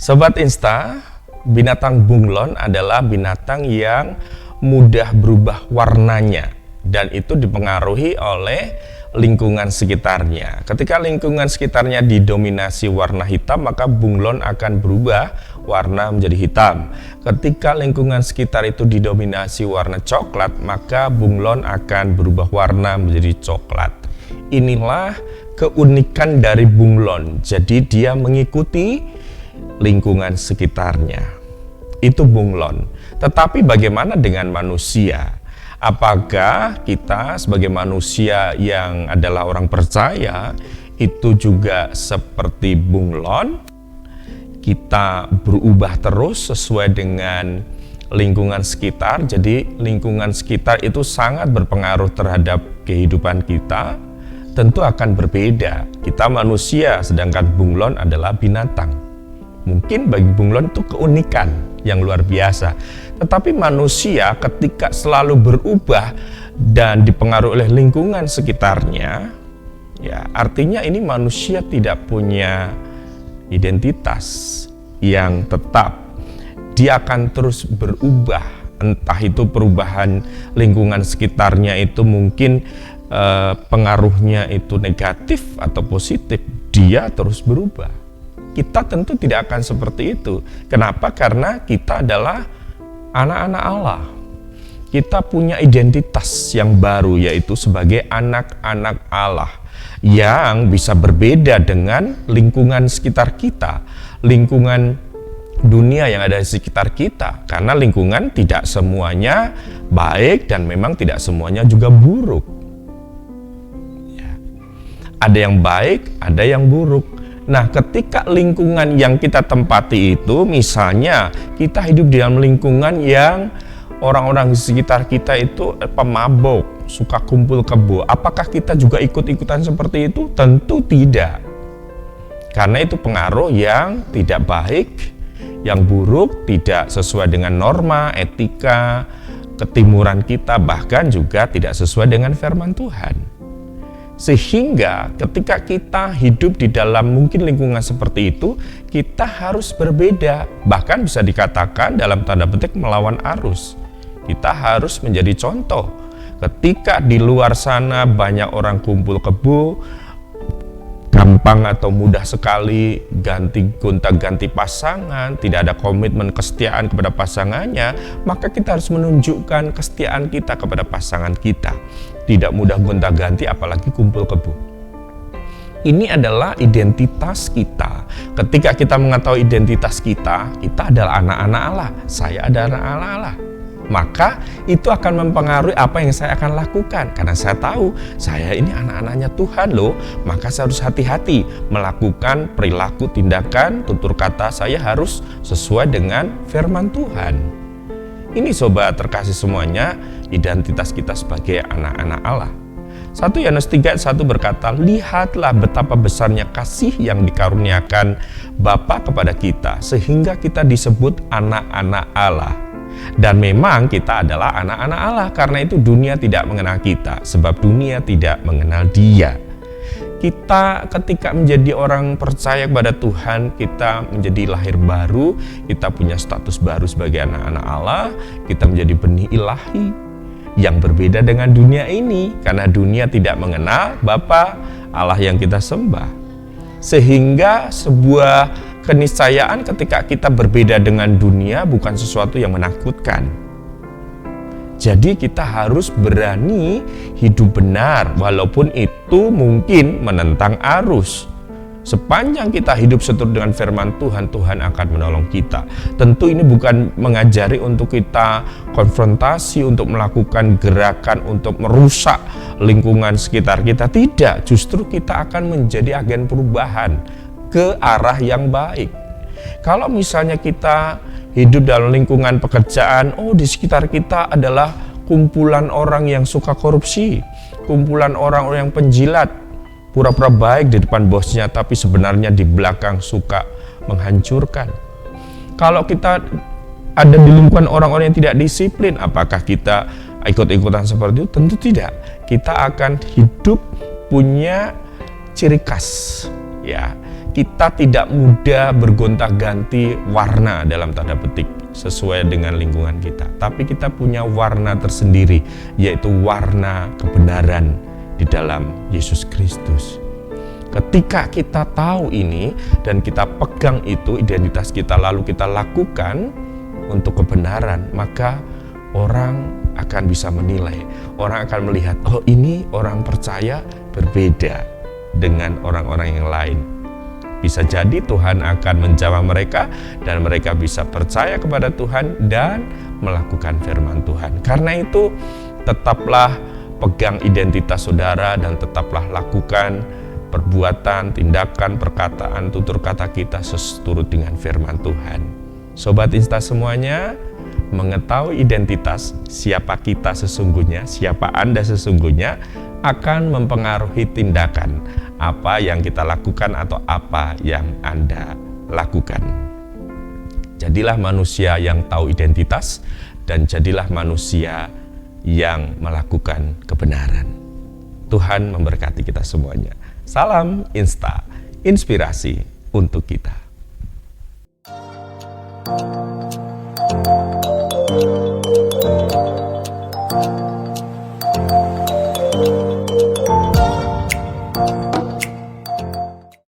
Sobat Insta, binatang bunglon adalah binatang yang mudah berubah warnanya dan itu dipengaruhi oleh lingkungan sekitarnya. Ketika lingkungan sekitarnya didominasi warna hitam, maka bunglon akan berubah warna menjadi hitam. Ketika lingkungan sekitar itu didominasi warna coklat, maka bunglon akan berubah warna menjadi coklat. Inilah keunikan dari bunglon. Jadi dia mengikuti lingkungan sekitarnya. Itu bunglon. Tetapi bagaimana dengan manusia? Apakah kita sebagai manusia yang adalah orang percaya itu juga seperti bunglon? Kita berubah terus sesuai dengan lingkungan sekitar. Jadi lingkungan sekitar itu sangat berpengaruh terhadap kehidupan kita. Tentu akan berbeda. Kita manusia, sedangkan bunglon adalah binatang. Mungkin bagi bunglon itu keunikan yang luar biasa. Tetapi manusia ketika selalu berubah dan dipengaruhi oleh lingkungan sekitarnya, ya artinya ini manusia tidak punya identitas yang tetap. Dia akan terus berubah. Entah itu perubahan lingkungan sekitarnya itu mungkin pengaruhnya itu negatif atau positif. Dia terus berubah. Kita tentu tidak akan seperti itu. Kenapa? Karena kita adalah anak-anak Allah. Kita punya identitas yang baru, yaitu sebagai anak-anak Allah yang bisa berbeda dengan lingkungan sekitar kita, lingkungan dunia yang ada di sekitar kita. Karena lingkungan tidak semuanya baik dan memang tidak semuanya juga buruk. Ya. Ada yang baik, ada yang buruk. Nah, ketika lingkungan yang kita tempati itu, misalnya kita hidup di dalam lingkungan yang orang-orang di sekitar kita itu pemabuk, suka kumpul kebo. Apakah kita juga ikut-ikutan seperti itu? Tentu tidak. Karena itu pengaruh yang tidak baik, yang buruk, tidak sesuai dengan norma, etika, ketimuran kita, bahkan juga tidak sesuai dengan firman Tuhan. Sehingga ketika kita hidup di dalam mungkin lingkungan seperti itu, kita harus berbeda. Bahkan bisa dikatakan dalam tanda petik melawan arus. Kita harus menjadi contoh. Ketika di luar sana banyak orang kumpul kebo, gampang atau mudah sekali gonta-ganti pasangan, tidak ada komitmen kesetiaan kepada pasangannya, maka kita harus menunjukkan kesetiaan kita kepada pasangan kita. Tidak mudah gonta-ganti apalagi kumpul kebo. Ini adalah identitas kita. Ketika kita mengetahui identitas kita, kita adalah anak-anak Allah. Saya adalah anak Allah. Maka itu akan mempengaruhi apa yang saya akan lakukan. Karena saya tahu saya ini anak-anaknya Tuhan loh. Maka saya harus hati-hati melakukan perilaku, tindakan, tutur kata saya harus sesuai dengan firman Tuhan. Ini sobat terkasih semuanya, identitas kita sebagai anak-anak Allah. 1 Yohanes 3:1 berkata, lihatlah betapa besarnya kasih yang dikaruniakan Bapa kepada kita, sehingga kita disebut anak-anak Allah. Dan memang kita adalah anak-anak Allah, karena itu dunia tidak mengenal kita, sebab dunia tidak mengenal Dia. Kita ketika menjadi orang percaya kepada Tuhan, kita menjadi lahir baru, kita punya status baru sebagai anak-anak Allah, kita menjadi benih ilahi yang berbeda dengan dunia ini, karena dunia tidak mengenal Bapa Allah yang kita sembah. Sehingga sebuah keniscayaan ketika kita berbeda dengan dunia bukan sesuatu yang menakutkan. Jadi kita harus berani hidup benar walaupun itu mungkin menentang arus. Sepanjang kita hidup seturut dengan firman Tuhan, Tuhan akan menolong kita. Tentu ini bukan mengajari untuk kita konfrontasi, untuk melakukan gerakan untuk merusak lingkungan sekitar kita. Tidak, justru kita akan menjadi agen perubahan ke arah yang baik. Kalau misalnya kita hidup dalam lingkungan pekerjaan, di sekitar kita adalah kumpulan orang yang suka korupsi, kumpulan orang-orang yang penjilat, pura-pura baik di depan bosnya, tapi sebenarnya di belakang suka menghancurkan. Kalau kita ada di lingkungan orang-orang yang tidak disiplin, apakah kita ikut-ikutan seperti itu? Tentu tidak. Kita akan hidup punya ciri khas, ya. kita tidak mudah bergonta-ganti warna dalam tanda petik sesuai dengan lingkungan kita, tapi kita punya warna tersendiri, yaitu warna kebenaran di dalam Yesus Kristus. Ketika kita tahu ini dan kita pegang itu identitas kita, lalu kita lakukan untuk kebenaran, maka orang akan bisa menilai, orang akan melihat, oh ini orang percaya berbeda dengan orang-orang yang lain. Bisa jadi Tuhan akan menjamah mereka dan mereka bisa percaya kepada Tuhan dan melakukan firman Tuhan. Karena itu tetaplah pegang identitas saudara dan tetaplah lakukan perbuatan, tindakan, perkataan, tutur kata kita seturut dengan firman Tuhan. Sobat Insta semuanya, mengetahui identitas siapa kita sesungguhnya, siapa Anda sesungguhnya akan mempengaruhi tindakan apa yang kita lakukan atau apa yang Anda lakukan. Jadilah manusia yang tahu identitas dan jadilah manusia yang melakukan kebenaran. Tuhan memberkati kita semuanya. Salam Insta, inspirasi untuk kita.